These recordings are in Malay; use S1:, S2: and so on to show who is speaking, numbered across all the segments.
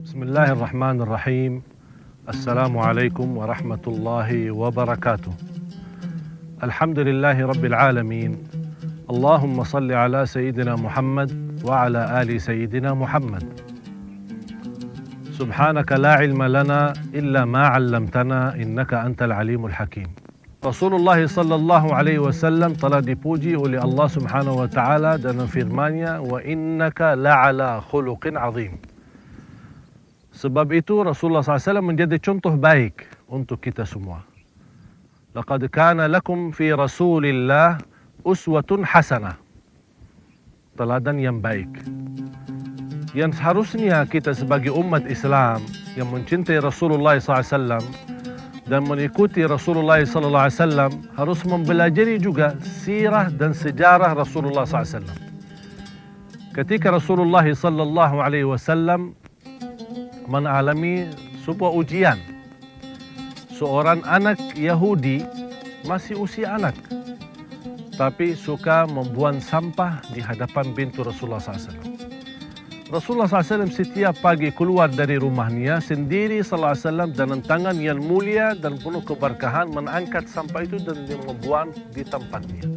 S1: بسم الله الرحمن الرحيم. السلام عليكم ورحمة الله وبركاته. الحمد لله رب العالمين. اللهم صل على سيدنا محمد وعلى آل سيدنا محمد. سبحانك لا علم لنا إلا ما علمتنا إنك أنت العليم الحكيم. Rasulullah sallallahu alaihi wasallam telah dipuji oleh Allah Subhanahu wa taala dalam firman-Nya, wa innaka la'ala khuluqin azim. Sebab itu Rasulullah SAW menjadi contoh baik untuk kita semua. Laqad kana lakum fi Rasulillah uswatun hasanah. Teladan yang baik. Yang harusnya kita sebagai umat Islam yang mencintai Rasulullah SAW dan mengikuti Rasulullah SAW harus mempelajari juga sirah dan sejarah Rasulullah SAW. Ketika Rasulullah SAW mengalami sebuah ujian, seorang anak Yahudi masih usia anak, tapi suka membuang sampah di hadapan pintu Rasulullah SAW. Rasulullah SAW setiap pagi keluar dari rumahnya sendiri SAW dengan tangan yang mulia dan penuh keberkahan mengangkat sampah itu dan membuang di tempatnya.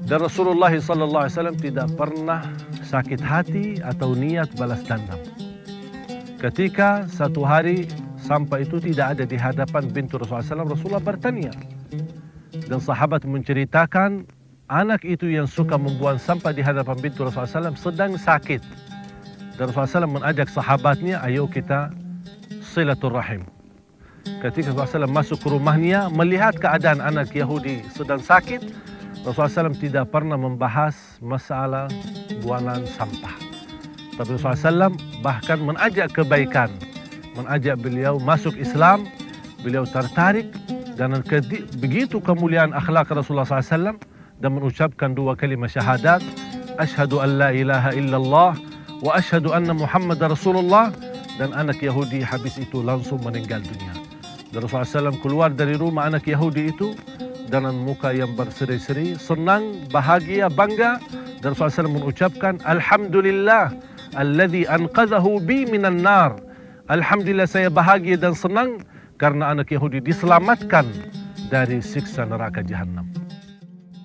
S1: Dan Rasulullah SAW tidak pernah sakit hati atau niat balas dendam. Ketika satu hari sampah itu tidak ada di hadapan pintu Rasulullah SAW, Rasulullah bertanya. Dan sahabat menceritakan anak itu yang suka membuang sampah di hadapan pintu Rasulullah SAW sedang sakit. Dan Rasulullah SAW mengajak sahabatnya, ayo kita silaturahim. Ketika Rasulullah SAW masuk ke rumahnya, melihat keadaan anak Yahudi sedang sakit, Rasulullah SAW tidak pernah membahas masalah buangan sampah. Tapi Rasulullah SAW bahkan mengajak kebaikan, mengajak beliau masuk Islam, beliau tertarik dan begitu kemuliaan akhlak Rasulullah SAW dan mengucapkan dua kalimat syahadat, asyhadu an la ilaha illallah wa asyhadu anna Muhammad Rasulullah, dan anak Yahudi habis itu langsung meninggal dunia. Dan Rasulullah SAW keluar dari rumah anak Yahudi itu dengan muka yang berseri-seri, senang, bahagia, bangga. Dan Rasulullah SAW mengucapkan, Alhamdulillah alladhi anqadhahu bi minan nar. Alhamdulillah saya bahagia dan senang karena anak Yahudi diselamatkan dari siksa neraka Jahannam.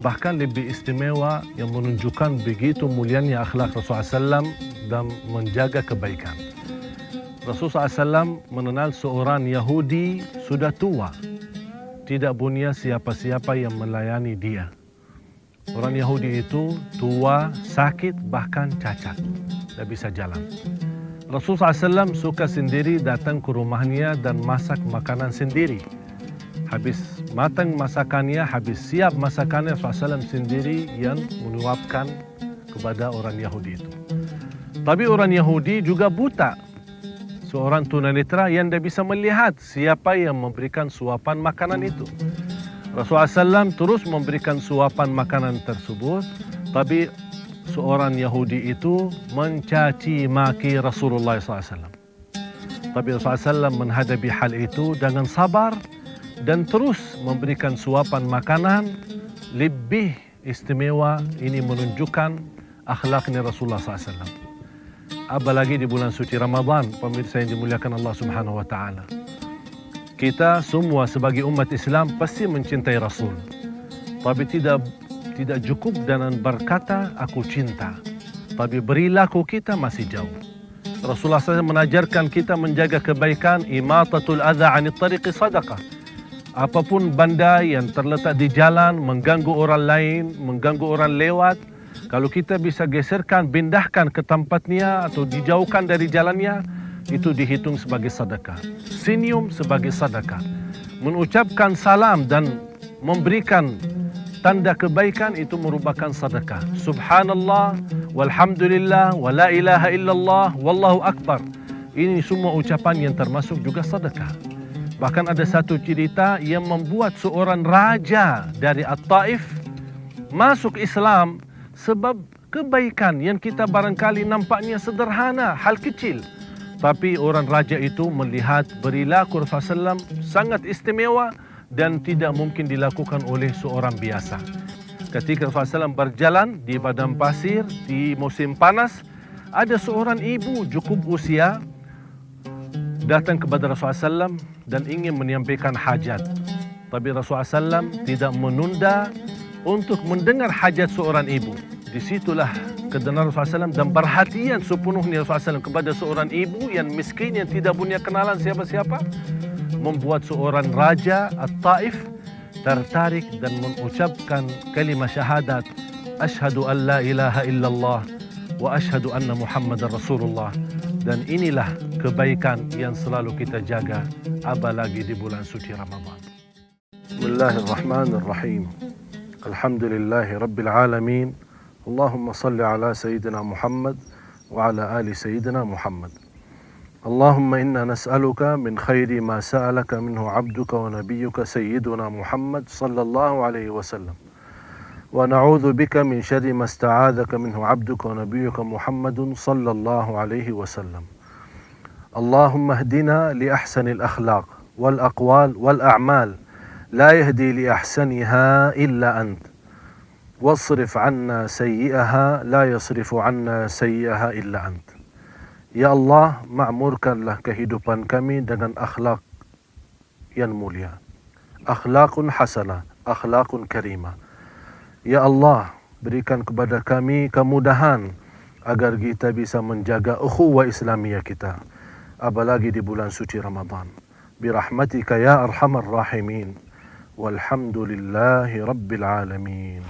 S1: Bahkan lebih istimewa yang menunjukkan begitu mulianya akhlak Rasulullah SAW dan menjaga kebaikan. Rasulullah SAW mengenal seorang Yahudi sudah tua, tidak punya siapa-siapa yang melayani dia. Orang Yahudi itu tua, sakit, bahkan cacat, tidak bisa jalan. Rasulullah SAW suka sendiri datang ke rumahnya dan masak makanan sendiri. Habis matang masakannya, habis siap masakannya, Rasulullah SAW sendiri yang menyuapkan kepada orang Yahudi itu. Tapi orang Yahudi juga buta. Seorang tunanetra yang tidak bisa melihat siapa yang memberikan suapan makanan itu. Rasulullah SAW terus memberikan suapan makanan tersebut, tapi seorang Yahudi itu mencaci maki Rasulullah SAW. Tapi Rasulullah SAW menghadapi hal itu dengan sabar dan terus memberikan suapan makanan lebih istimewa. Ini menunjukkan akhlaknya Rasulullah SAW. Apalagi di bulan suci Ramadan, pemirsa yang dimuliakan Allah Subhanahu wa taala. Kita semua sebagai umat Islam pasti mencintai Rasul. Tapi tidak cukup dengan berkata aku cinta. Tapi perilaku kita masih jauh. Rasulullah SAW mengajarkan kita menjaga kebaikan, imatatul adza 'anit tariqi sadaqah. Apapun benda yang terletak di jalan, mengganggu orang lain, mengganggu orang lewat, kalau kita bisa geserkan, pindahkan ke tempatnya atau dijauhkan dari jalannya, itu dihitung sebagai sedekah. Senyum sebagai sedekah. Mengucapkan salam dan memberikan tanda kebaikan itu merupakan sedekah. Subhanallah, walhamdulillah, wa la ilaha illallah, wallahu akbar. Ini semua ucapan yang termasuk juga sedekah. Bahkan ada satu cerita yang membuat seorang raja dari At-Taif masuk Islam sebab kebaikan yang kita barangkali nampaknya sederhana, hal kecil. Tapi orang raja itu melihat perilaku Rasulullah SAW sangat istimewa dan tidak mungkin dilakukan oleh seorang biasa. Ketika Rasulullah SAW berjalan di padang pasir di musim panas, ada seorang ibu cukup usia datang kepada Rasulullah SAW dan ingin menyampaikan hajat. Tapi Rasulullah SAW tidak menunda untuk mendengar hajat seorang ibu. Disitulah kedengaran Rasulullah SAW dan perhatian sepenuhnya Rasulullah SAW kepada seorang ibu yang miskin, yang tidak punya kenalan siapa-siapa, membuat seorang raja At-Taif tertarik dan mengucapkan kalimat syahadat, Asyhadu an la ilaha illallah wa asyhadu anna Muhammadar Rasulullah. Dan inilah kebaikan yang selalu kita jaga, apalagi di bulan suci Ramadan. Bismillahirrahmanirrahim. Alhamdulillahi Rabbil Alamin. Allahumma salli ala Sayyidina Muhammad wa ala ali Sayyidina Muhammad. Allahumma inna nas'aluka min khairi ma sa'alaka minhu abduka wa nabiyyuka Sayyiduna Muhammad sallallahu alaihi wasallam. Wa na'udzu bika min syarri ma sta'adzaka minhu abduka wa nabiyyuka Muhammadun sallallahu alaihi wasallam. Allahumma hdina li ahsanil akhlaq wal aqwal wal a'mal la yahdi li ahsaniha illa ant. Wasrif 'anna sayyi'aha la yasrifu 'anna sayyi'aha illa ant. Ya Allah, makmurkanlah kehidupan kami dengan akhlak yang mulia, akhlakun hasanah, akhlakun karimah. Ya Allah, berikan kepada kami kemudahan agar kita bisa menjaga ukhuwah Islamiyah kita, apalagi di bulan suci Ramadan. Birahmatika ya arhamar rahimin. Walhamdulillahi Rabbil Alamin.